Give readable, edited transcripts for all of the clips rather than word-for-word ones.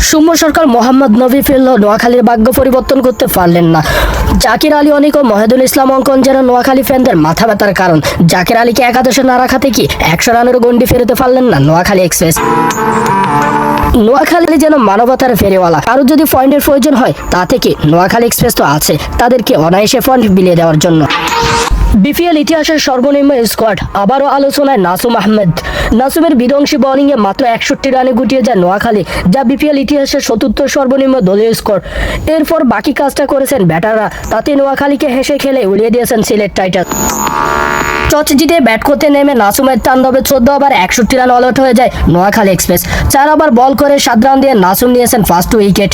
সৌম্য সরকার মোহাম্মদ নবী ফিরলেও নোয়াখালীর ভাগ্য পরিবর্তন করতে পারলেন না। জাকির আলী অনিক ও মহিদুল ইসলাম অঙ্কন যেন নোয়াখালী ফ্যানদের মাথা ব্যথার কারণ। জাকির আলীকে একাদশে না রাখাতে কি 100 রানের গন্ডি ফেরতে পারলেন না নোয়াখালী এক্সপ্রেস। নোয়াখালী যেন মানবতার ফেরিওয়ালা, কারো যদি পয়েন্টের প্রয়োজন হয় তা থেকে নোয়াখালী এক্সপ্রেস তো আছে তাদেরকে অনায়াসে পয়েন্ট বিলিয়ে দেওয়ার জন্য। বিপিএল ইতিহাসের সর্বনিম্ন স্কোয়াড আবারও আলোচনায় নাসুম আহমেদ। নাসুমের বিধ্বংসী বোলিংয়ে মাত্র 61 রানে গুটিয়ে যায় নোয়াখালী, যা বিপিএল ইতিহাসের 74 সর্বনিম্ন দলীয় স্কোর। এরপর বাকি কাজটা করেছেন ব্যাটাররা, তাতে নোয়াখালীকে হেসে খেলে উড়িয়ে দিয়েছেন সিলেট টাইটান্স। টস জিতে ব্যাট করতে নেমে নাসুমের তাণ্ডবে 14 ওভার 61 রান অল আউট হয়ে যায় নোয়াখালী এক্সপ্রেস। 4 ওভার বল করে 7 রান দিয়ে নাসুম নিয়েছেন ফার্স্ট উইকেট।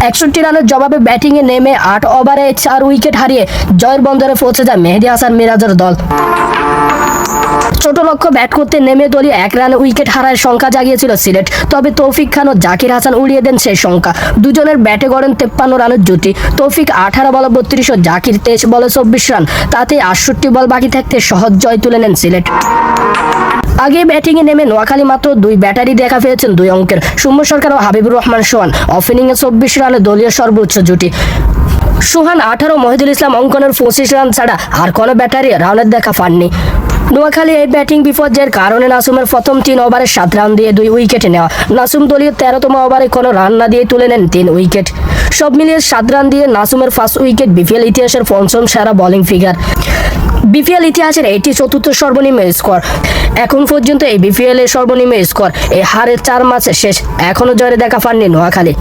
61 রানের জবাবে ব্যাটিংয়ে নেমে 8 ওভারে 4 উইকেট হারিয়ে জয়ের বন্দরে পৌঁছে যায় মেহেদী হাসান মিরাজের দল। ছোট লক্ষ্য ব্যাট করতে নেমে দলীয় 1 রানে উইকেট হারায় সংখ্যা জাগিয়েছিল সিলেট, তবে তৌফিক খান ও জাকির হাসান উড়িয়ে দেন সেই সংখ্যা। দুজনের ব্যাটে গড়েন 53 রানের জুটি। তৌফিক 18 বলে 32 ও জাকির 23 বলে 24 রান, তাতে 68 বল বাকি থাকতে সহজ জয় তুলে নেন সিলেট। আগে ব্যাটিংয়ে নেমে নোয়াখালী মাত্র 2 ব্যাটারি দেখা পেয়েছেন 2 অঙ্কের, সৌম্য সরকার ও হাবিবুর রহমান সোহান। ওপেনিংয়ে 24 রানে দলীয় সর্বোচ্চ জুটি। সোহান 18, মহিদুল ইসলাম অঙ্কনের 25 রান ছাড়া আর কোনো ব্যাটারি রানের দেখা পাননি। নোয়াখালী এই ব্যাটিং বিপর্যয়ের কারণে নাসুমের প্রথম 3 ওভারে 7 রান দিয়ে 2 উইকেটে নেওয়া। নাসুম দলীয় 13তম ওভারে কোনো রান না দিয়ে তুলে নেন 3 উইকেট। সব মিলিয়ে 7 রান দিয়ে নাসুমের ফার্স্ট উইকেট বিপিএল ইতিহাসের পঞ্চম সেরা বোলিং ফিগার। বিপিএল ইতিহাসের এটি 4র্থ সর্বনিম্ন স্কোর। এখন পর্যন্ত এই বিপিএল এর সর্বনিম্ন স্কোর। এই হারের 4 ম্যাচে শেষ, এখনও জয়ের দেখা পাননি নোয়াখালী।